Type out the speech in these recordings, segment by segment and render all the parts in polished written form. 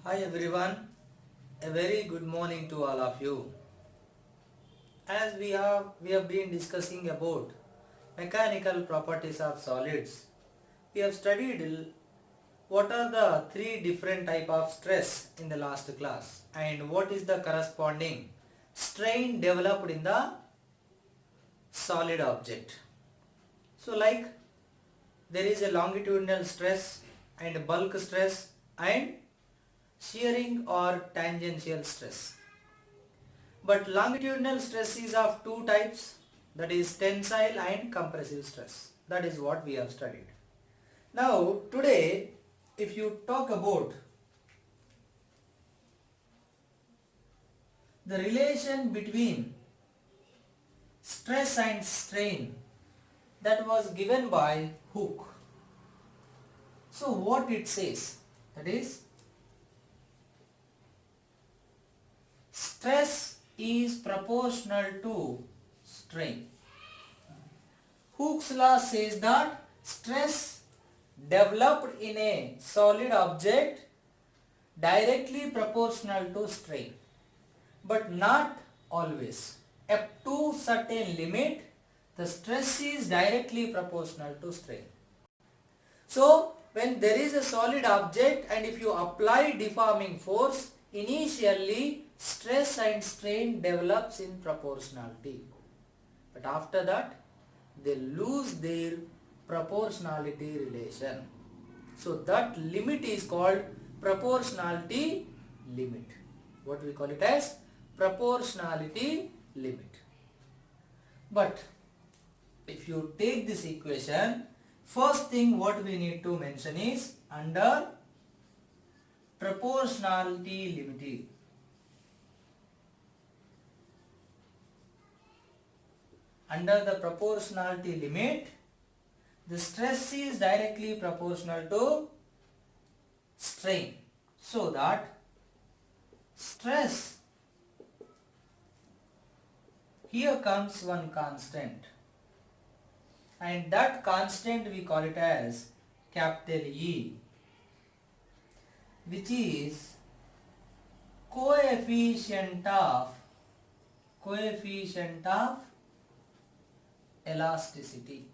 Hi everyone, a very good morning to all of you. As we have been discussing about mechanical properties of solids. We have studied what are the three different type of stress in the last class and what is the corresponding strain developed in the solid object. So like there is a longitudinal stress and bulk stress and shearing or tangential stress. But longitudinal stress is of two types, that is tensile and compressive stress. That is what we have studied. Now today if you talk about the relation between stress and strain that was given by Hooke. So what it says, that is stress is proportional to strain. Hooke's law says that stress developed in a solid object directly proportional to strain, but not always. Up to certain limit, the stress is directly proportional to strain. So, when there is a solid object and if you apply deforming force, initially stress and strain develops in proportionality. But after that, they lose their proportionality relation. So that limit is called proportionality limit. What we call it as proportionality limit. But if you take this equation, first thing what we need to mention is under proportionality limit. Under the proportionality limit, the stress is directly proportional to strain. So that stress, here comes one constant, and that constant we call it as capital E, which is coefficient of elasticity.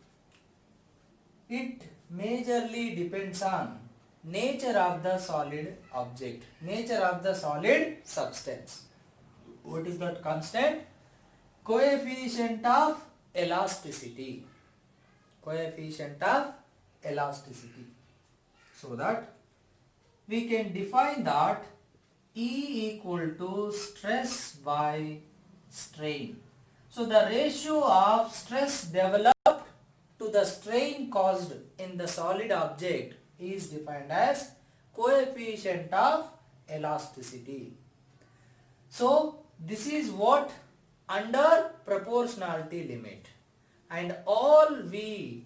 It majorly depends on nature of the solid object, nature of the solid substance. What is that constant? Coefficient of elasticity. Coefficient of elasticity. So that we can define that E equal to stress by strain. So the ratio of stress developed to the strain caused in the solid object is defined as coefficient of elasticity. So this is what under proportionality limit, and all we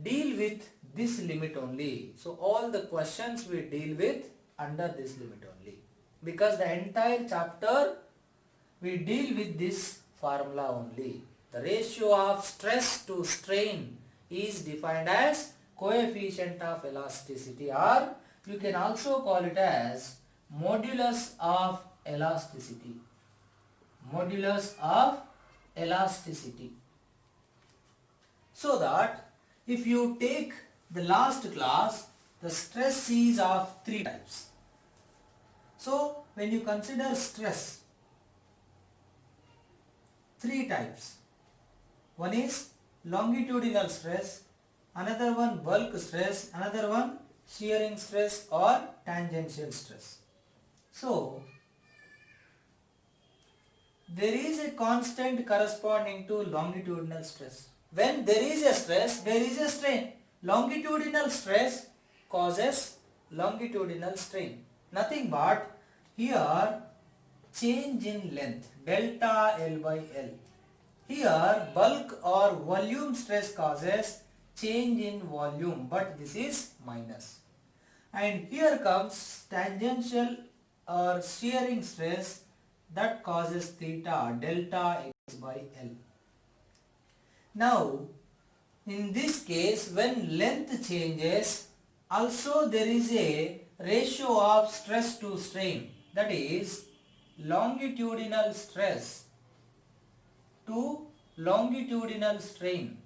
deal with this limit only. So all the questions we deal with under this limit only, because the entire chapter we deal with this formula only. The ratio of stress to strain is defined as coefficient of elasticity, or you can also call it as modulus of elasticity. Modulus of elasticity. So that if you take the last class, the stress is of three types. So when you consider stress, three types. One is longitudinal stress, another one bulk stress, another one shearing stress or tangential stress. So there is a constant corresponding to longitudinal stress. When there is a stress, there is a strain. Longitudinal stress causes longitudinal strain. Nothing but here change in length, delta L by L. Here bulk or volume stress causes change in volume, but this is minus. And here comes tangential or shearing stress, that causes theta, delta X by L. Now in this case, when length changes, also there is a ratio of stress to strain, that is longitudinal stress to longitudinal strain,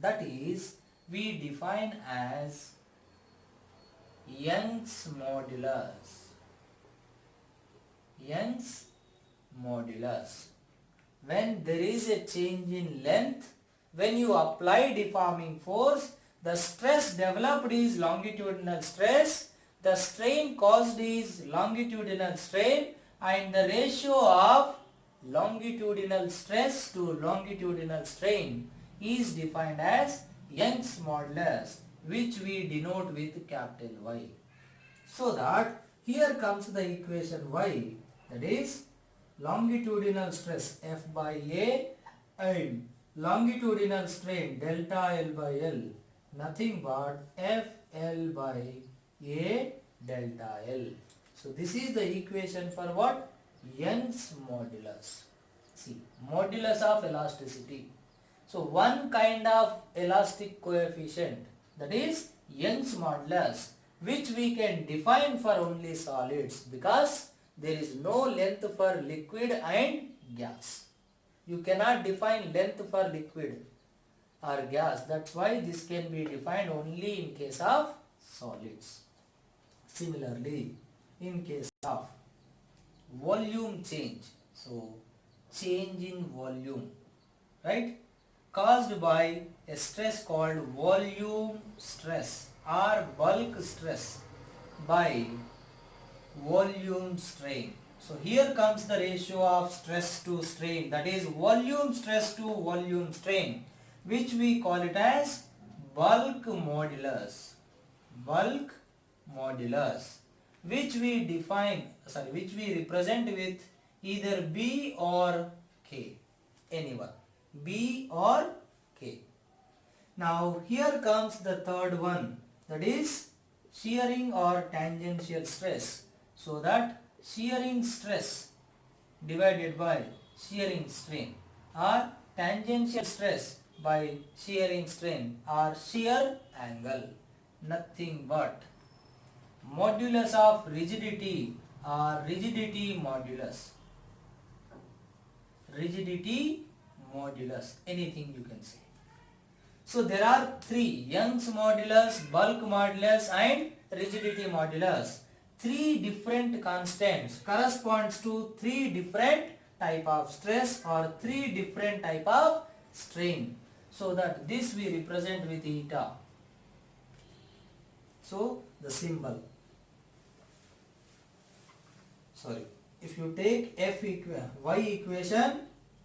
that is we define as Young's modulus. Young's modulus. When there is a change in length, when you apply deforming force, the stress developed is longitudinal stress, the strain caused is longitudinal strain, and the ratio of longitudinal stress to longitudinal strain is defined as Young's modulus, which we denote with capital Y. So that here comes the equation Y, that is longitudinal stress F by A and longitudinal strain delta L by L, nothing but F L by A delta L. So this is the equation for what? Young's modulus. See, modulus of elasticity. So one kind of elastic coefficient, that is Young's modulus, which we can define for only solids because there is no length for liquid and gas. You cannot define length for liquid or gas. That's why this can be defined only in case of solids. Similarly, in case of volume change, so change in volume, right, caused by a stress called volume stress or bulk stress by volume strain. So here comes the ratio of stress to strain, that is volume stress to volume strain, which we call it as bulk modulus. Bulk modulus, which we represent with either B or K, anyone, B or K. Now here comes the third one, that is shearing or tangential stress. So that shearing stress divided by shearing strain, or tangential stress by shearing strain, or shear angle, nothing but modulus of rigidity or rigidity modulus. Rigidity modulus, anything you can say. So there are three: Young's modulus, bulk modulus and rigidity modulus. Three different constants corresponds to three different type of stress or three different type of strain. So that this we represent with eta. So the symbol, if you take Y equation,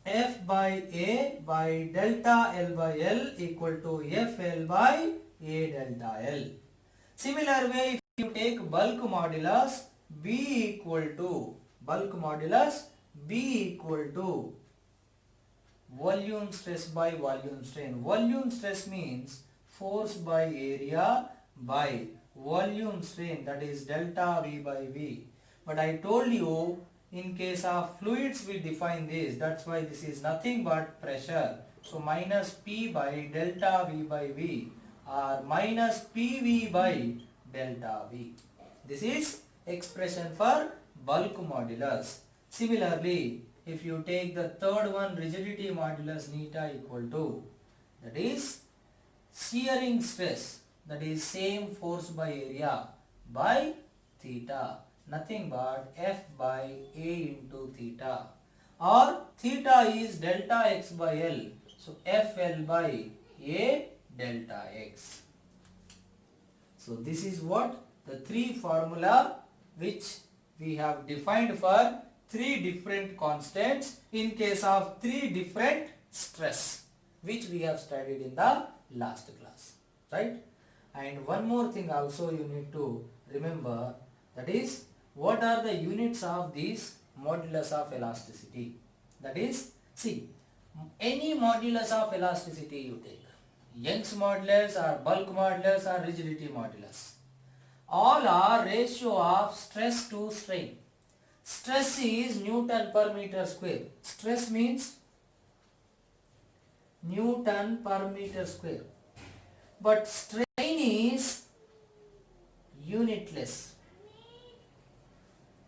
F by A by delta L by L equal to FL by A delta L. Similar way, if you take bulk modulus, B equal to volume stress by volume strain. Volume stress means force by area by volume strain, that is delta V by V. But I told you, in case of fluids we define this, that's why this is nothing but pressure. So minus P by delta V by V or minus PV by delta V. This is expression for bulk modulus. Similarly, if you take the third one, rigidity modulus neta equal to, that is shearing stress, that is same force by area by theta, nothing but F by A into theta, or theta is delta x by L, so FL by A delta x. So this is what the three formula which we have defined for three different constants in case of three different stress, which we have studied in the last class, right? And one more thing also you need to remember, that is what are the units of these modulus of elasticity. That is, see, any modulus of elasticity you take, Young's modulus or bulk modulus or rigidity modulus, all are ratio of stress to strain. Stress is Newton per meter square. Stress means Newton per meter square. But strain is limitless.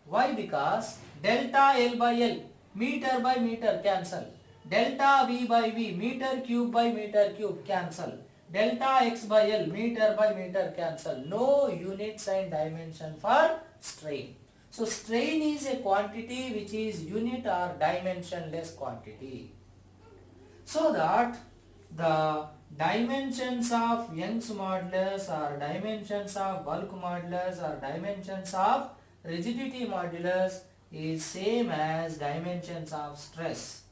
Why? Because delta L by L, meter by meter, cancel. Delta V by V, meter cube by meter cube, cancel. Delta X by L, meter by meter, cancel. No units and dimension for strain. So strain is a quantity which is unit or dimensionless quantity. So that the dimensions of Young's modulus or dimensions of bulk modulus or dimensions of rigidity modulus is same as dimensions of stress.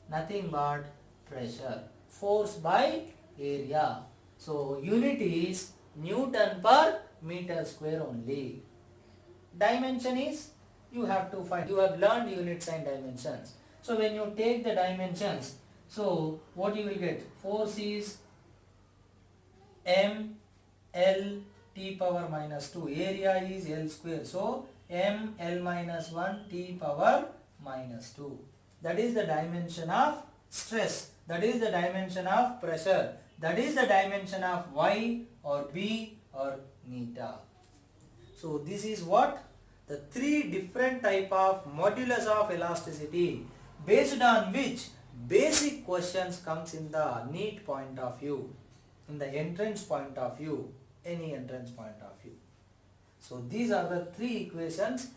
Nothing but pressure, force by area. So unit is Newton per meter square only. Dimension is, you have to find, you have learned units and dimensions. So when you take the dimensions, so what you will get? Force is m L t power minus 2. Area is L square. So m L minus 1 t power minus 2. That is the dimension of stress. That is the dimension of pressure. That is the dimension of Y or B or neta. So this is what? The three different type of modulus of elasticity based on which basic questions comes in the NEET point of view, in the entrance point of view, any entrance point of view. So these are the three equations,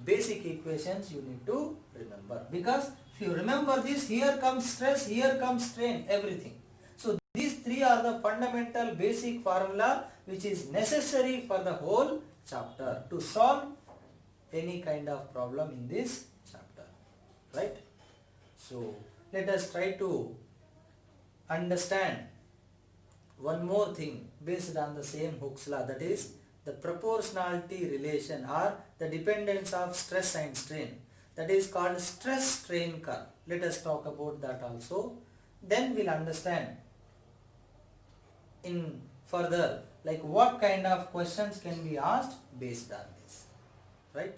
basic equations you need to remember, because if you remember this, here comes stress, here comes strain, everything. So these three are the fundamental basic formula which is necessary for the whole chapter to solve any kind of problem in this chapter, right? So let us try to understand one more thing based on the same Hooke's law, that is the proportionality relation or the dependence of stress and strain, that is called stress strain curve. Let us talk about that also. Then we'll understand in further like what kind of questions can be asked based on this, right?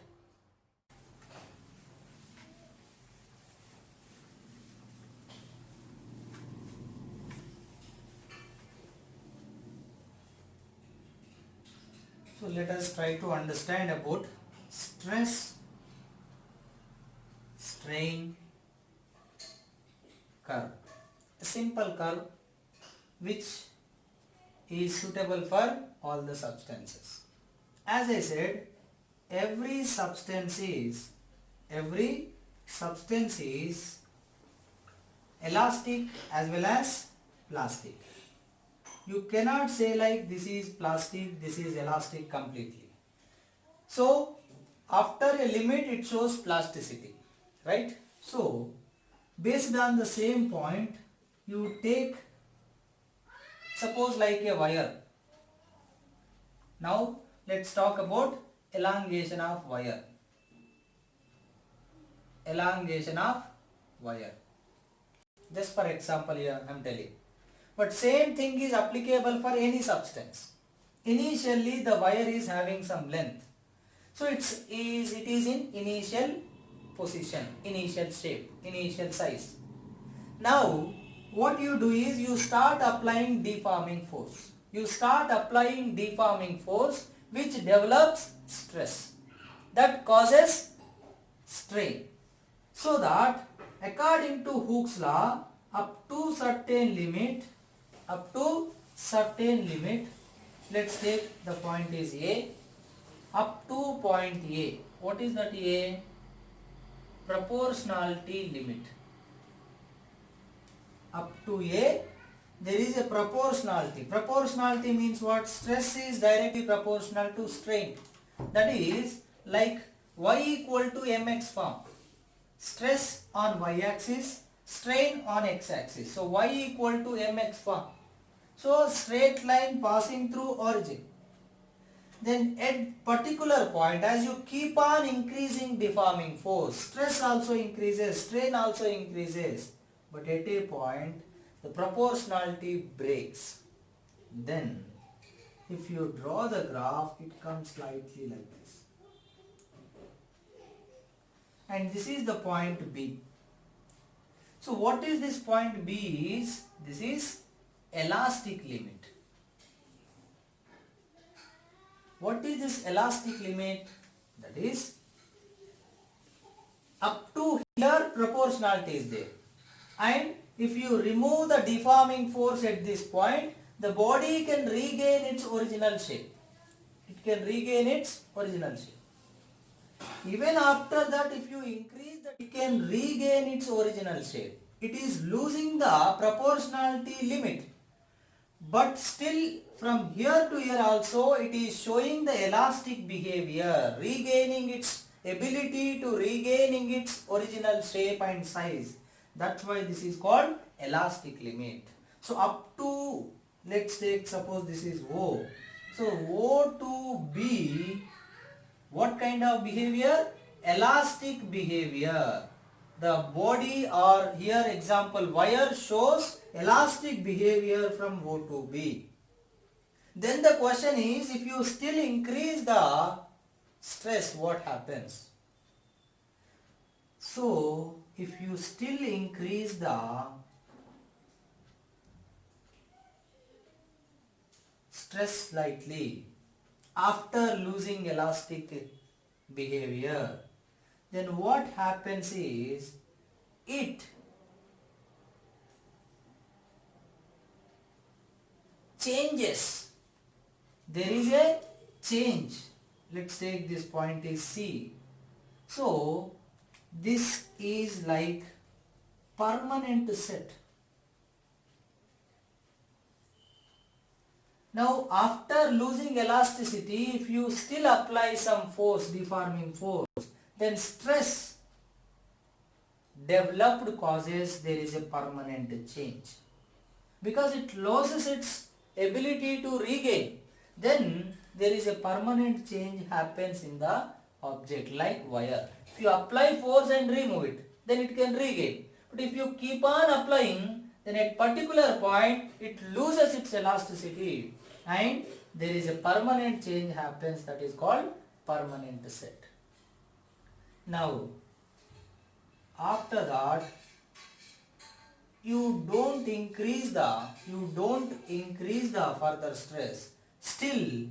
So let us try to understand about stress strain curve. A simple curve which is suitable for all the substances. As I said, every substance is elastic as well as plastic. You cannot say like this is plastic, this is elastic completely. So after a limit it shows plasticity, right? So based on the same point, you take, suppose like a wire. Now let's talk about elongation of wire. Elongation of wire. Just for example here I am telling. But same thing is applicable for any substance. Initially the wire is having some length. So it is in initial position, initial shape, initial size. Now what you do is you start applying deforming force. You start applying deforming force which develops stress. That causes strain. So that according to Hooke's law, up to certain limit, let's take the point is A, up to point A. What is that A? Proportionality limit. Up to A, there is a proportionality. Proportionality means what? Stress is directly proportional to strain. That is like Y equal to mx form. Stress on y-axis, strain on x-axis. So Y equal to mx form. So straight line passing through origin. Then at particular point, as you keep on increasing deforming force, stress also increases, strain also increases. But at a point, the proportionality breaks. Then, if you draw the graph, it comes slightly like this. And this is the point B. So what is this point B is? This is elastic limit. What is this elastic limit? That is, up to here proportionality is there, and if you remove the deforming force at this point, the body can regain its original shape. It can regain its original shape. Even after that, if you increase that, it can regain its original shape. It is losing the proportionality limit. But still from here to here also it is showing the elastic behavior, regaining its ability to regaining its original shape and size. That's why this is called elastic limit. So up to, let's take, suppose this is O. So O to B, what kind of behavior? Elastic behavior. The body, or here example wire, shows elastic behavior from O to B. Then the question is, if you still increase the stress, what happens? So if you still increase the stress slightly after losing elastic behavior, then what happens is, it changes. There is a change. Let's take this point is C. So this is like permanent set. Now after losing elasticity, if you still apply some force, deforming force, then stress developed causes there is a permanent change, because it loses its ability to regain. Then there is a permanent change happens in the object, like wire. If you apply force and remove it, then it can regain. But if you keep on applying, then at particular point it loses its elasticity and there is a permanent change happens, that is called permanent set. Now after that, you don't increase the further stress, still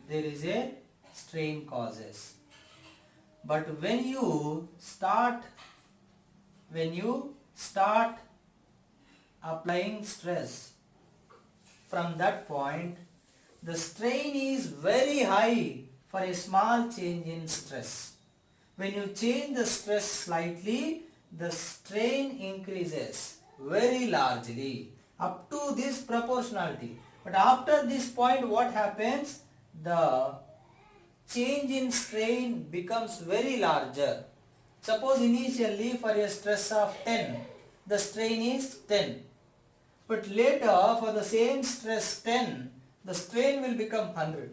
there is a strain causes. But when you start applying stress, from that point the strain is very high for a small change in stress. When you change the stress slightly, the strain increases very largely up to this proportionality. But after this point, what happens? The change in strain becomes very larger. Suppose initially for a stress of 10, the strain is 10. But later for the same stress 10, the strain will become 100.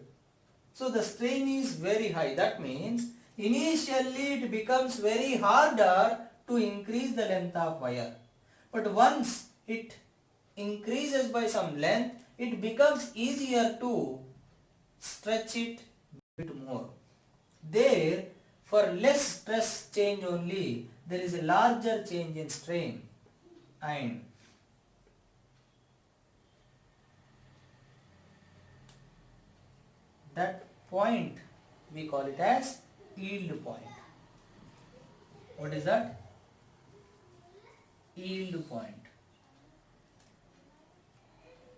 So the strain is very high. That means initially it becomes very harder to increase the length of wire. But once it increases by some length, it becomes easier to stretch it a bit more. There, for less stress change only, there is a larger change in strain, and that point we call it as yield point. What is that? Yield point.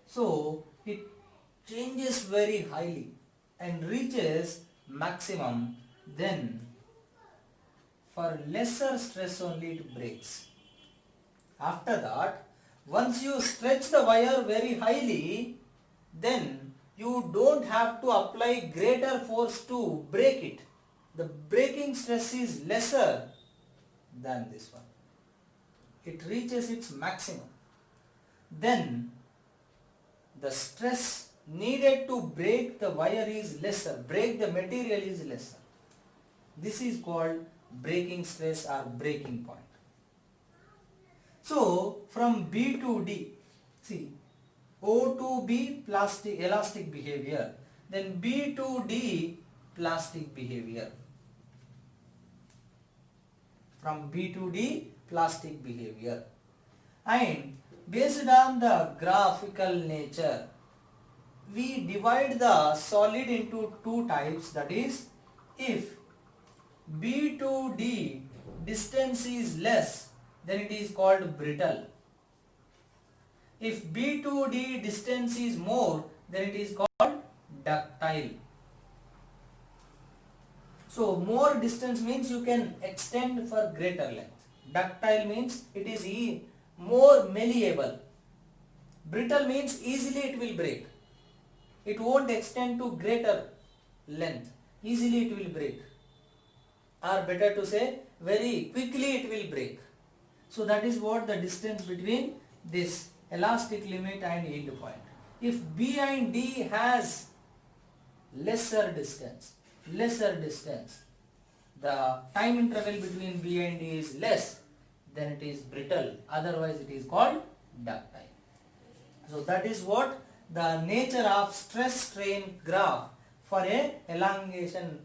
So it changes very highly and reaches maximum, then for lesser stress only it breaks. After that, once you stretch the wire very highly, then you don't have to apply greater force to break it. The breaking stress is lesser than this one. It reaches its maximum. Then the stress needed to break the wire is lesser, break the material is lesser. This is called breaking stress or breaking point. So from B to D, see, O to B elastic behavior, then B to D plastic behavior. From B to D plastic behavior. And based on the graphical nature, we divide the solid into two types, that is, if B to D distance is less, then it is called brittle. If B to D distance is more, then it is called ductile. So more distance means you can extend for greater length. Ductile means it is more malleable. Brittle means easily it will break. It won't extend to greater length. Easily it will break. Or better to say, very quickly it will break. So that is what the distance between this elastic limit and yield point. If B and D has lesser distance, the time interval between B and D is less, then it is brittle. Otherwise it is called ductile. So that is what the nature of stress strain graph for a elongation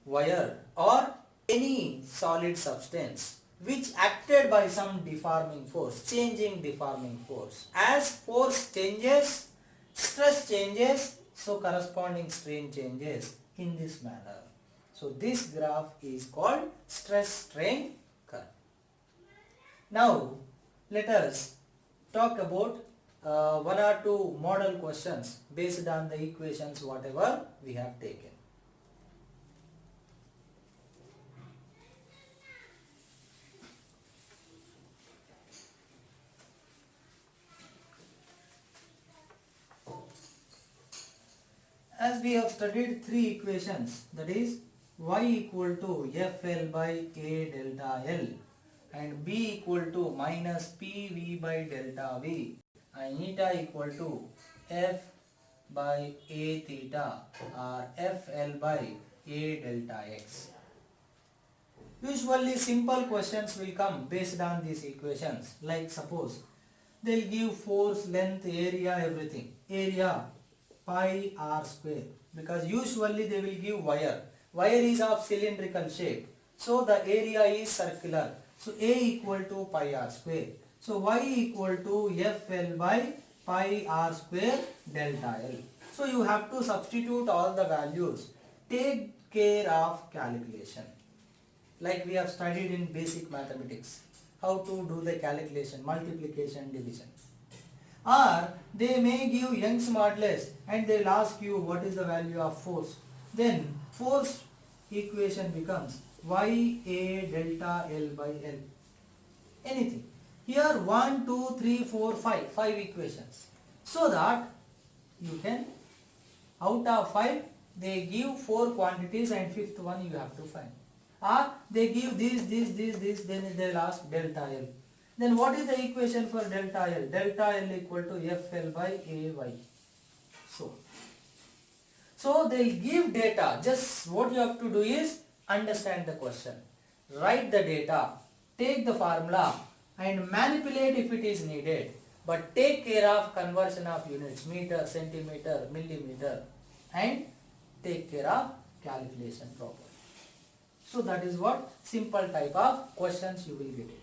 wire or any solid substance which acted by some deforming force, changing deforming force. As force changes, stress changes, so corresponding strain changes in this manner. So this graph is called stress strain curve. Now let us talk about one or two model questions based on the equations whatever we have taken. As we have studied three equations, that is y equal to Fl by A delta L and B equal to minus PV by delta V and eta equal to F by A theta or Fl by A delta X. Usually simple questions will come based on these equations, like suppose they will give force, length, area, everything. Area pi r square, because usually they will give wire. Wire is of cylindrical shape, so the area is circular. So A equal to pi r square. So y equal to Fl by pi r square delta L. So you have to substitute all the values. Take care of calculation. Like we have studied in basic mathematics, how to do the calculation, multiplication, division. Or they may give Young's modulus and they will ask you what is the value of force. Then force equation becomes YA delta L by L. Anything. Here 1, 2, 3, 4, 5. 5 equations. So that you can, out of 5, they give 4 quantities and fifth one you have to find. Or they give this, then they will ask delta L. Then what is the equation for delta L? Delta L equal to Fl by Ay. So they will give data. Just what you have to do is understand the question. Write the data. Take the formula and manipulate if it is needed. But take care of conversion of units, meter, centimeter, millimeter, and take care of calculation properly. So that is what simple type of questions you will get it.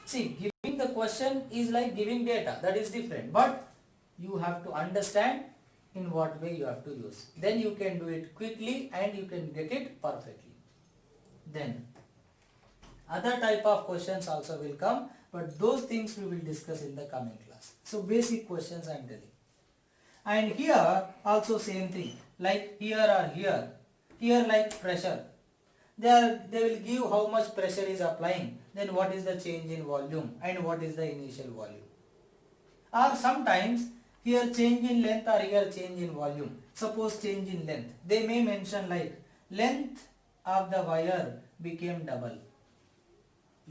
See, giving the question is like giving data, that is different, but you have to understand in what way you have to use. Then you can do it quickly and you can get it perfectly. Then other type of questions also will come, but those things we will discuss in the coming class. So basic questions I am telling. And here also same thing, like here or here like pressure. They will give how much pressure is applying, then what is the change in volume and what is the initial volume. Or sometimes here change in length or here change in volume. Suppose change in length. They may mention like length of the wire became double.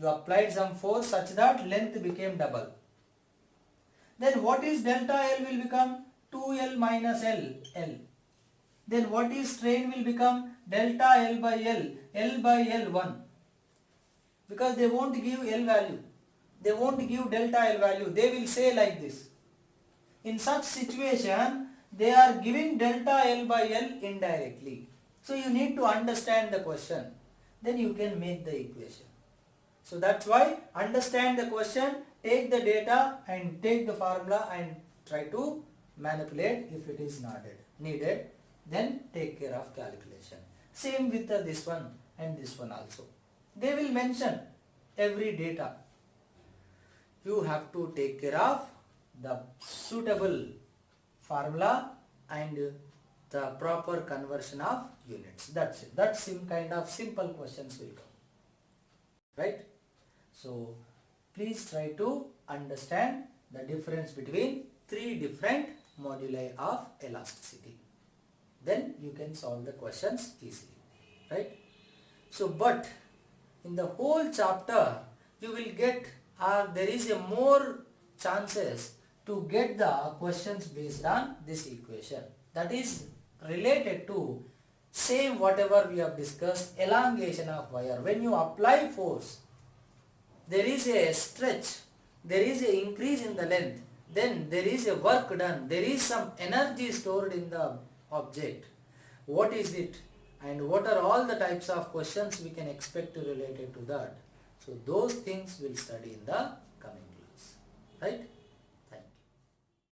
You applied some force such that length became double. Then what is delta L will become 2L minus L. Then what is strain will become delta L by L1. Because they won't give L value. They won't give delta L value. They will say like this. In such situation, they are giving delta L by L indirectly. So you need to understand the question. Then you can make the equation. So that's why understand the question, take the data and take the formula and try to manipulate if it is not needed, then take care of calculation. Same with this one and this one also. They will mention every data. You have to take care of the suitable formula and the proper conversion of units. That's it. That's some kind of simple questions will come. Right? So please try to understand the difference between three different moduli of elasticity. Then you can solve the questions easily. Right? So but in the whole chapter you will get, or there is a more chances to get the questions based on this equation. That is related to same whatever we have discussed, elongation of wire. When you apply force, there is a stretch, there is a increase in the length, then there is a work done, there is some energy stored in the object. What is it, and what are all the types of questions we can expect related to that? So those things we'll study in the coming class, right?